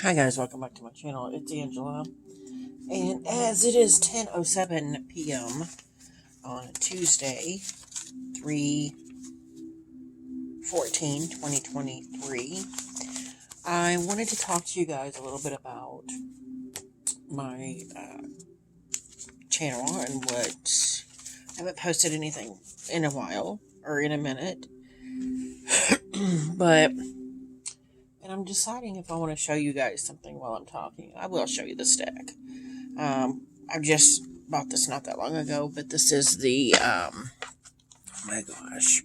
Hi guys, welcome back to my channel. It's Angela, and as it is 10:07 p.m. on Tuesday, 3/14/2023, I wanted to talk to you guys a little bit about my channel and what I haven't posted anything in a while or in a minute, but and I'm deciding if I want to show you guys something while I'm talking. I will show you the stack. I just bought this not that long ago, but this is the, oh my gosh,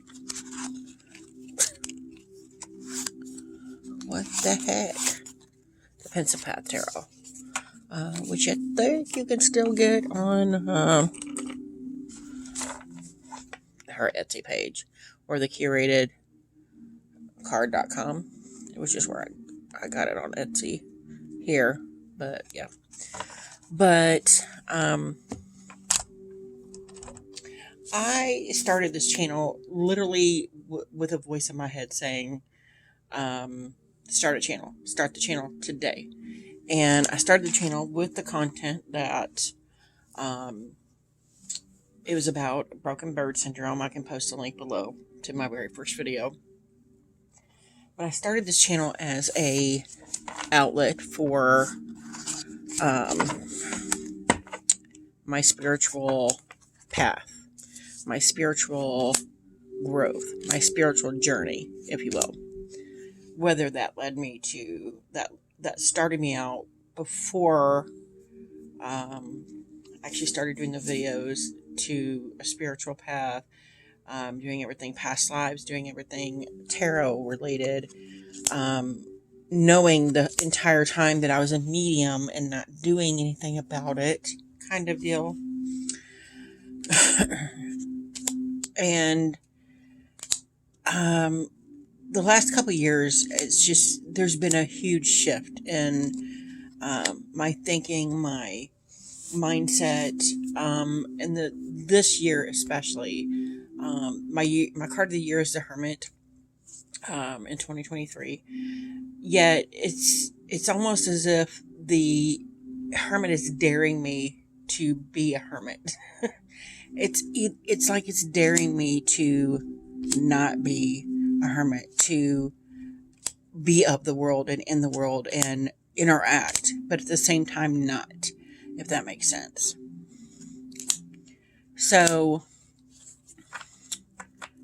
what the heck? The Pensipath Tarot, which I think you can still get on her Etsy page or the curated card.com, which is where I got it on Etsy here, but yeah. But, I started this channel literally with a voice in my head saying, start the channel today. And I started the channel with the content that, it was about broken bird syndrome. I can post a link below to my very first video. But I started this channel as a outlet for, my spiritual path, my spiritual growth, my spiritual journey, if you will. Whether that led me to that started me out before I actually started doing the videos to a spiritual path, doing everything past lives, doing everything tarot related, knowing the entire time that I was a medium and not doing anything about it, kind of deal. And the last couple of years, it's just there's been a huge shift in my thinking, my mindset, and this year especially. My card of the year is the Hermit, in 2023. Yet it's almost as if the Hermit is daring me to be a hermit. It's like it's daring me to not be a hermit, to be of the world and in the world and interact, but at the same time not, if that makes sense. So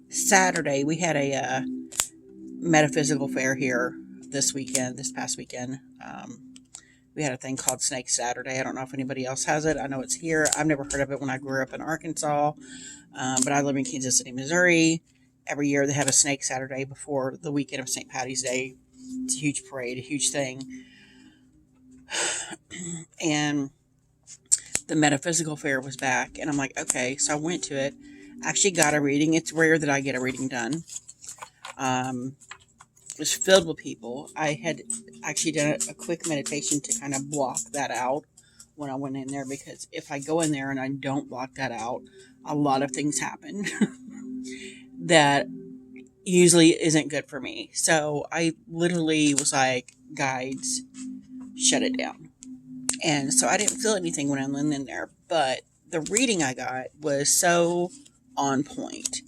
Saturday we had a metaphysical fair here this past weekend. We had a thing called Snake Saturday. I don't know if anybody else has it. I know it's here. I've never heard of it when I grew up in Arkansas, but I live in Kansas City, Missouri. Every year they have a Snake Saturday before the weekend of St. Patty's Day. It's a huge parade, a huge thing. And the metaphysical fair was back, and I'm like, okay. So I went to it. Actually got a reading. It's rare that I get a reading done. It was filled with people. I had actually done a quick meditation to kind of block that out when I went in there, because if I go in there and I don't block that out, a lot of things happen that usually isn't good for me. So I literally was like, guides, shut it down. And so I didn't feel anything when I went in there, but the reading I got was so on point.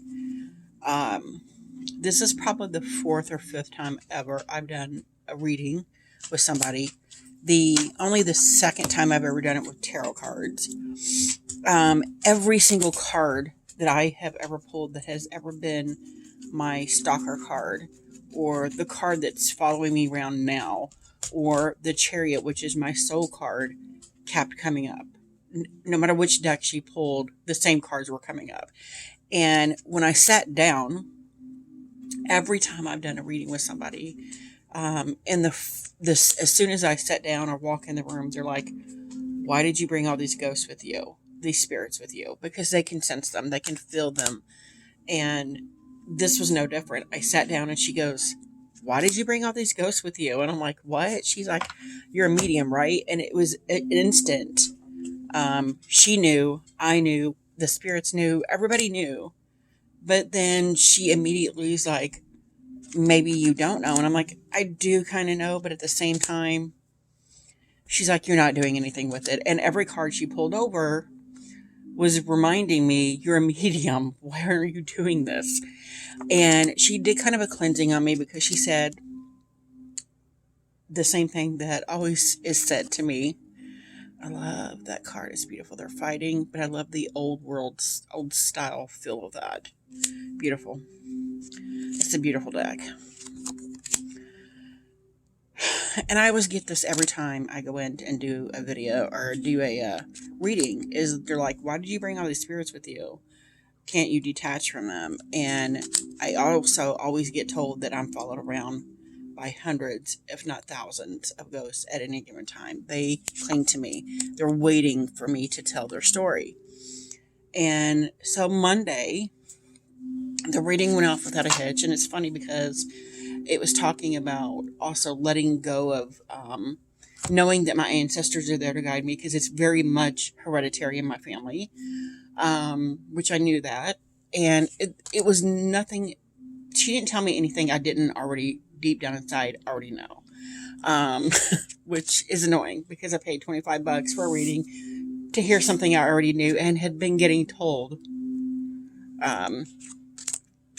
This is probably the fourth or fifth time ever I've done a reading with somebody. Only the second time I've ever done it with tarot cards. Every single card that I have ever pulled that has ever been my stalker card, or the card that's following me around now, or the Chariot, which is my soul card, kept coming up. No matter which deck she pulled, the same cards were coming up. And when I sat down, every time I've done a reading with somebody, as soon as I sit down or walk in the room, they're like, "Why did you bring all these ghosts with you, these spirits with you?" Because they can sense them, they can feel them, and this was no different. I sat down and she goes, "Why did you bring all these ghosts with you?" And I'm like, "What?" She's like, "You're a medium, right?" And it was an instant. She knew, I knew, the spirits knew, everybody knew. But then she immediately was like, "Maybe you don't know." And I'm like, "I do kind of know, but at the same time, she's like, you're not doing anything with it. And every card she pulled over was reminding me, you're a medium. Why are you doing this? And she did kind of a cleansing on me because she said the same thing that always is said to me. I love that card. It's beautiful. They're fighting, but I love the old world, old style feel of that. Beautiful. It's a beautiful deck. And I always get this every time I go in and do a video or do a reading, is they're like, why did you bring all these spirits with you? Can't you detach from them? And I also always get told that I'm followed around by hundreds, if not thousands, of ghosts at any given time. They cling to me. They're waiting for me to tell their story. And so Monday, the reading went off without a hitch. And it's funny because it was talking about also letting go of knowing that my ancestors are there to guide me, because it's very much hereditary in my family, which I knew that. And it was nothing. She didn't tell me anything I didn't already, deep down inside, already know, which is annoying because I paid $25 for a reading to hear something I already knew and had been getting told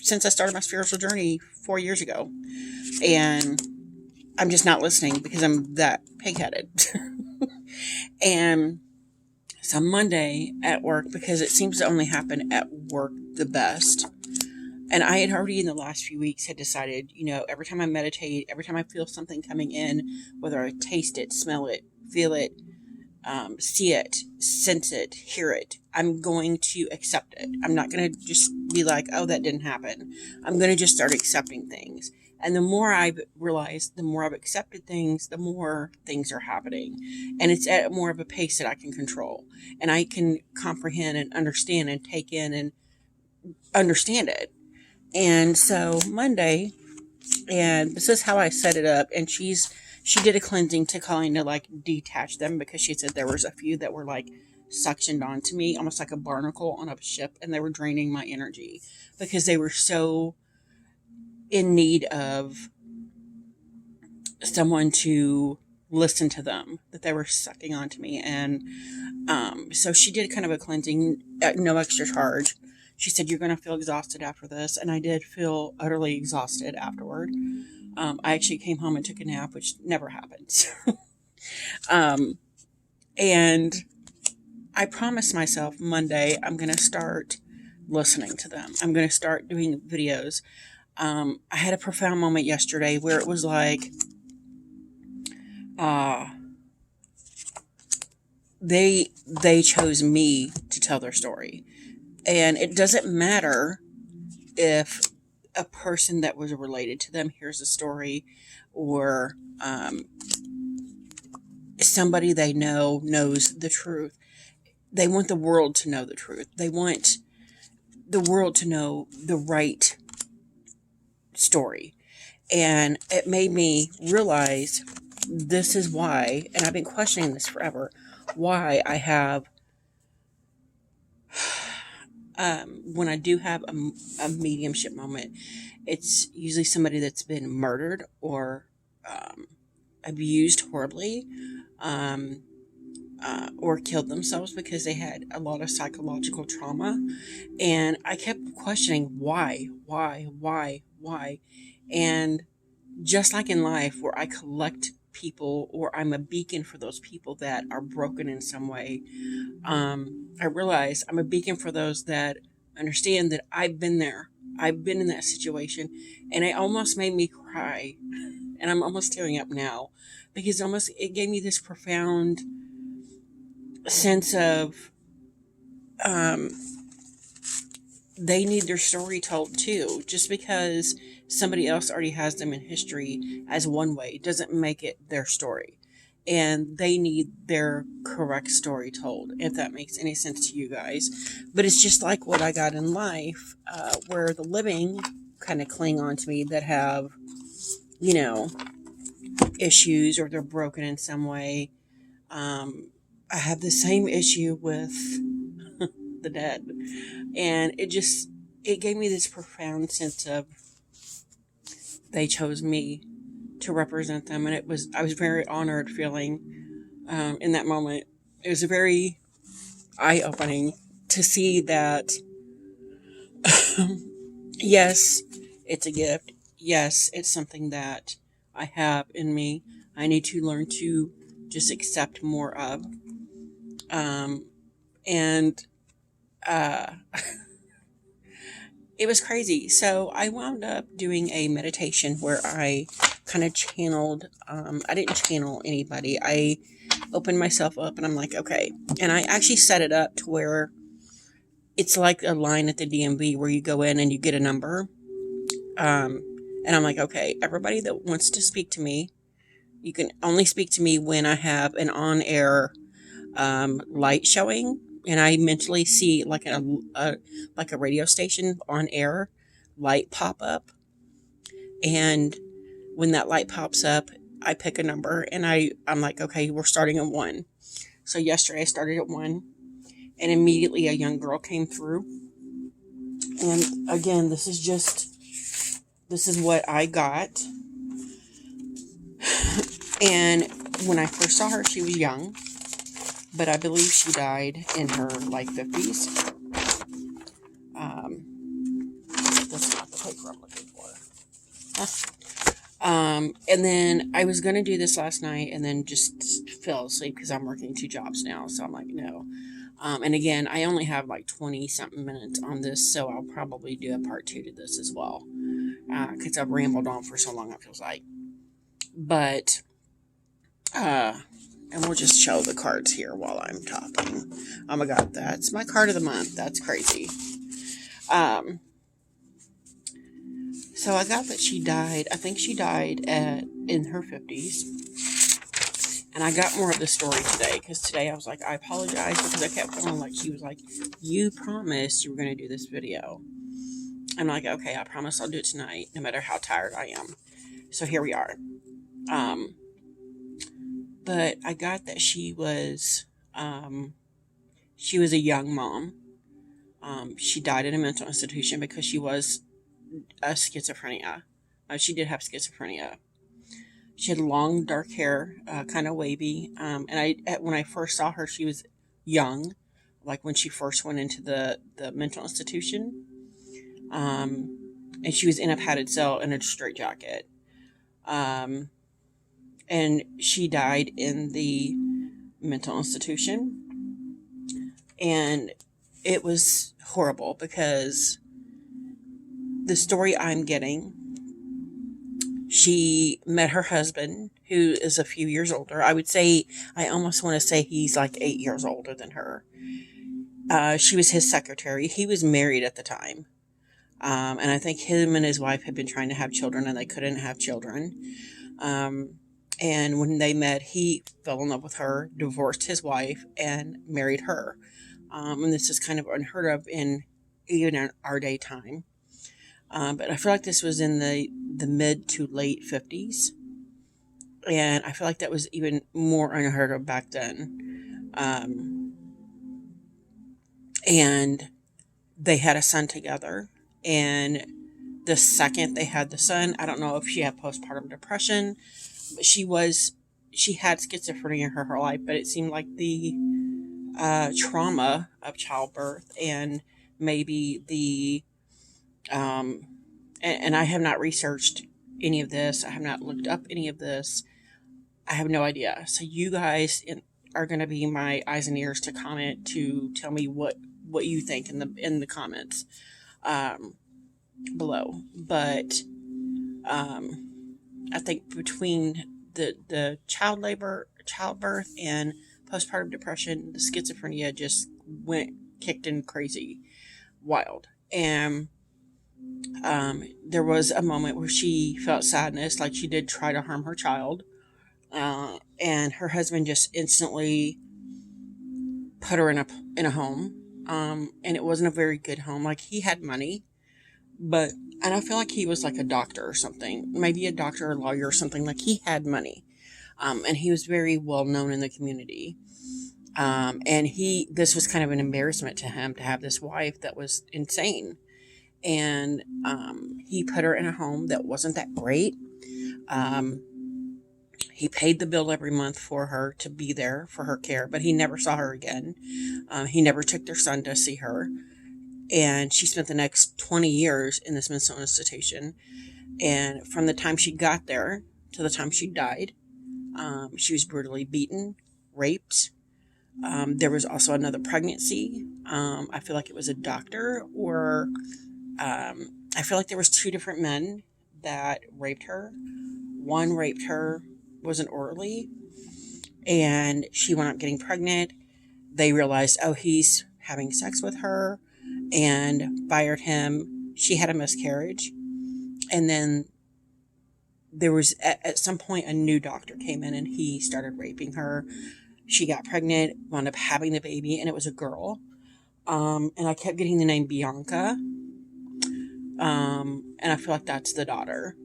since I started my spiritual journey 4 years ago. And I'm just not listening because I'm that pig-headed. And so Monday at work, because it seems to only happen at work the best, and I had already in the last few weeks had decided, every time I meditate, every time I feel something coming in, whether I taste it, smell it, feel it, see it, sense it, hear it, I'm going to accept it. I'm not going to just be like, oh, that didn't happen. I'm going to just start accepting things. And the more I've realized, the more I've accepted things, the more things are happening. And it's at more of a pace that I can control. And I can comprehend and understand and take in and understand it. And so Monday, and this is how I set it up, and she did a cleansing to kind of like detach them, because she said there was a few that were like suctioned onto me, almost like a barnacle on a ship, and they were draining my energy because they were so in need of someone to listen to them that they were sucking onto me. And so she did kind of a cleansing at no extra charge. She said, you're going to feel exhausted after this. And I did feel utterly exhausted afterward. I actually came home and took a nap, which never happens. And I promised myself Monday, I'm going to start listening to them. I'm going to start doing videos. I had a profound moment yesterday where it was like, they chose me to tell their story. And it doesn't matter if a person that was related to them hears a story, or somebody they know knows the truth. They want the world to know the truth. They want the world to know the right story. And it made me realize this is why, and I've been questioning this forever, why I have, when I do have a mediumship moment, it's usually somebody that's been murdered or abused horribly, or killed themselves because they had a lot of psychological trauma. And I kept questioning why. And just like in life, where I collect people, or I'm a beacon for those people that are broken in some way, I realize I'm a beacon for those that understand that I've been there. I've been in that situation, and it almost made me cry. And I'm almost tearing up now, because it gave me this profound sense of they need their story told too. Just because somebody else already has them in history as one way doesn't make it their story. And they need their correct story told, if that makes any sense to you guys. But it's just like what I got in life, where the living kind of cling on to me that have, issues, or they're broken in some way. I have the same issue with the dead. And it gave me this profound sense of they chose me to represent them. And I was very honored feeling in that moment. It was very eye-opening to see that, yes, it's a gift. Yes, it's something that I have in me. I need to learn to just accept more of. Um, and uh, it was crazy. So I wound up doing a meditation where I kind of channeled, I didn't channel anybody. I opened myself up and I'm like, okay. And I actually set it up to where it's like a line at the DMV where you go in and you get a number. Um, and I'm like, okay, everybody that wants to speak to me, you can only speak to me when I have an on air light showing, and I mentally see like a radio station on air light pop up, and when that light pops up, I pick a number, and I'm like, okay, we're starting at 1. So yesterday I started at 1, and immediately a young girl came through, and again, this is what I got. And when I first saw her, she was young, but I believe she died in her like 50s. That's not the paper I'm looking for. And then I was going to do this last night and then just fell asleep because I'm working 2 jobs now. So I'm like, no. And again, I only have like 20 something minutes on this, so I'll probably do a part 2 to this as well. Because I've rambled on for so long, it feels like. But, and we'll just show the cards here while I'm talking. Oh my God, that's my card of the month. That's crazy. So I got that she died. I think she died in her 50s. And I got more of the story today because today I was like, I apologize because I kept feeling like she was like, you promised you were going to do this video. I'm like, okay, I promise I'll do it tonight, no matter how tired I am. So here we are. But I got that she was a young mom. She died in a mental institution because she was a schizophrenia. She did have schizophrenia. She had long dark hair, kind of wavy. When I first saw her, she was young, like when she first went into the mental institution. And she was in a padded cell in a straitjacket. And she died in the mental institution. And it was horrible because the story I'm getting, she met her husband, who is a few years older. I would say, I almost want to say he's like 8 years older than her. She was his secretary. He was married at the time. And I think him and his wife had been trying to have children and they couldn't have children. And when they met, he fell in love with her, divorced his wife, and married her. And this is kind of unheard of in even in our daytime. But I feel like this was in the mid to late 50s. And I feel like that was even more unheard of back then. And they had a son together. And the second they had the son, I don't know if she had postpartum depression, but she had schizophrenia her whole life, but it seemed like the trauma of childbirth and maybe the, and I have not researched any of this. I have not looked up any of this. I have no idea. So you guys are going to be my eyes and ears to comment, to tell me what you think in the comments below. But I think between the childbirth and postpartum depression, the schizophrenia just kicked in crazy wild. And there was a moment where she felt sadness, like she did try to harm her child. And her husband just instantly put her in a home. And it wasn't a very good home. Like, he had money, and I feel like he was like a doctor or something, maybe a doctor or lawyer or something. Like, he had money. And he was very well known in the community. And this was kind of an embarrassment to him to have this wife that was insane. And, he put her in a home that wasn't that great. He paid the bill every month for her to be there for her care, but he never saw her again. He never took their son to see her. And she spent the next 20 years in this mental institution. And from the time she got there to the time she died, she was brutally beaten, raped. There was also another pregnancy. I feel like it was a doctor, or I feel like there was two different men that raped her. One raped her, was an orderly, and she wound up getting pregnant. They realized, oh, he's having sex with her, and fired him. She had a miscarriage, and then there was at some point a new doctor came in and he started raping her. She got pregnant, wound up having the baby, and it was a girl. And I kept getting the name Bianca. And I feel like that's the daughter.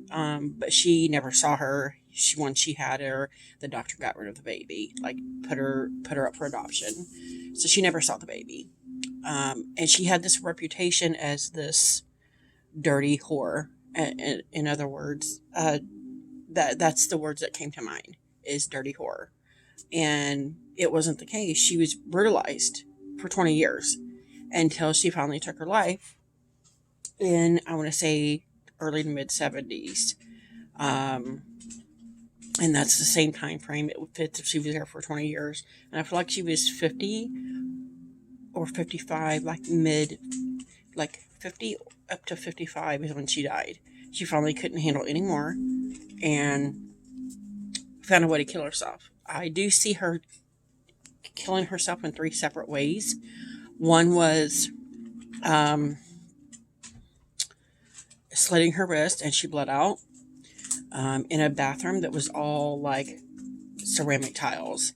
But she never saw her. Once she had her, the doctor got rid of the baby, like put her up for adoption. So she never saw the baby. And she had this reputation as this dirty whore. In other words, that's the words that came to mind, is dirty whore. And it wasn't the case. She was brutalized for 20 years until she finally took her life in, I want to say, early to mid 70s. And that's the same time frame it fits if she was there for 20 years. And I feel like she was 50 or 55, like 50 up to 55 is when she died. She finally couldn't handle anymore and found a way to kill herself. I do see her killing herself in 3 separate ways. One was slitting her wrist and she bled out in a bathroom that was all like ceramic tiles.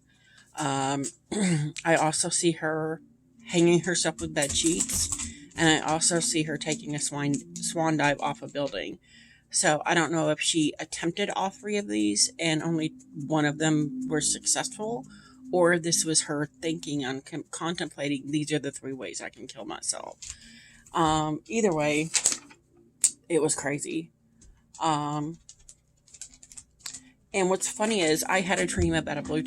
I also see her hanging herself with bed sheets, and I also see her taking a swan dive off a building. So I don't know if she attempted all 3 of these and only one of them were successful, or if this was her thinking on contemplating, these are the 3 ways I can kill myself. Either way, it was crazy. And what's funny is I had a dream about a blue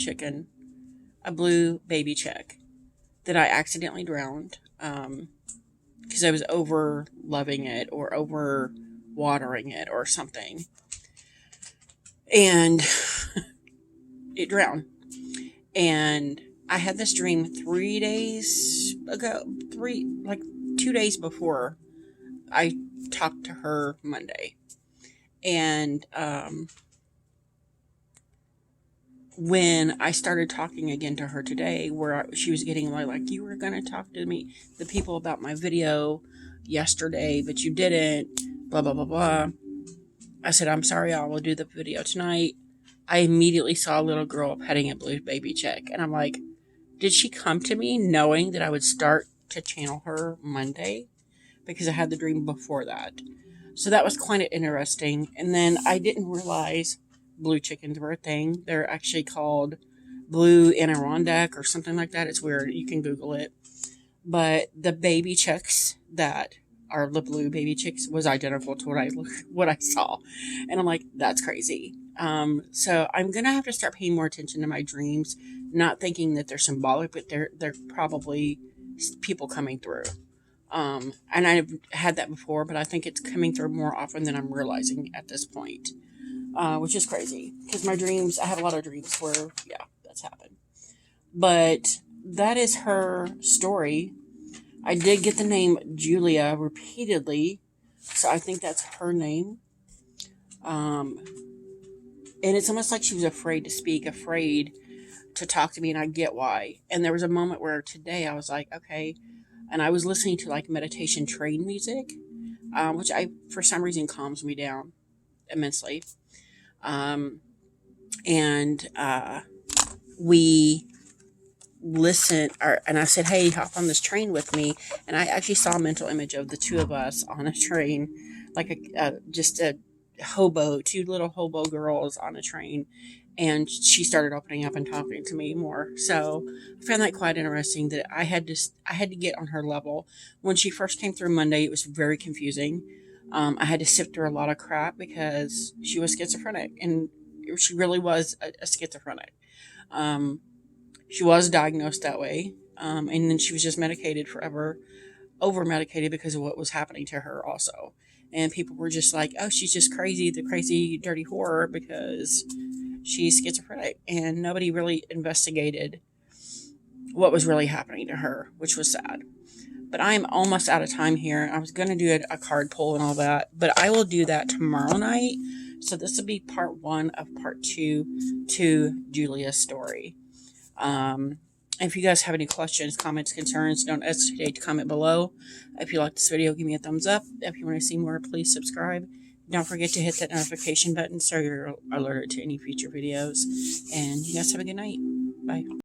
baby chick that I accidentally drowned because I was over loving it or over watering it or something, and it drowned. And I had this dream 3 days ago, 2 days before I talked to her Monday. And when I started talking again to her today, where she was getting like, you were going to talk to the people about my video yesterday, but you didn't, blah, blah, blah, blah. I said, I'm sorry, I will do the video tonight. I immediately saw a little girl petting a blue baby chick. And I'm like, did she come to me knowing that I would start to channel her Monday? Because I had the dream before that. So that was kind of interesting. And then I didn't realize blue chickens were a thing. They're actually called blue Adirondack or something like that. It's weird. You can Google it. But the baby chicks that are the blue baby chicks was identical to what I saw. And I'm like, that's crazy. So I'm going to have to start paying more attention to my dreams, not thinking that they're symbolic, but they're probably people coming through. And I've had that before, but I think it's coming through more often than I'm realizing at this point. Which is crazy because my dreams, I have a lot of dreams where, yeah, that's happened. But that is her story. I did get the name Julia repeatedly, so I think that's her name. And it's almost like she was afraid to speak, afraid to talk to me, and I get why. And there was a moment where today I was like, okay, and I was listening to like meditation train music, which for some reason calms me down immensely. We listened, and I said, hey, hop on this train with me. And I actually saw a mental image of the 2 of us on a train, like just a hobo, 2 little hobo girls on a train. And she started opening up and talking to me more. So I found that quite interesting that I had to get on her level. When she first came through Monday, it was very confusing. I had to sift through a lot of crap because she was schizophrenic and she really was a schizophrenic. She was diagnosed that way, and then she was just medicated forever, over medicated because of what was happening to her also. And people were just like, oh, she's just crazy, the crazy, dirty horror because she's schizophrenic. And nobody really investigated what was really happening to her, which was sad. But I am almost out of time here. I was going to do a card pull and all that, but I will do that tomorrow night. So this will be part 1 of part 2 to Julia's story. If you guys have any questions, comments, concerns, don't hesitate to comment below. If you like this video, give me a thumbs up. If you want to see more, please subscribe. Don't forget to hit that notification button so you're alerted to any future videos. And you guys have a good night. Bye.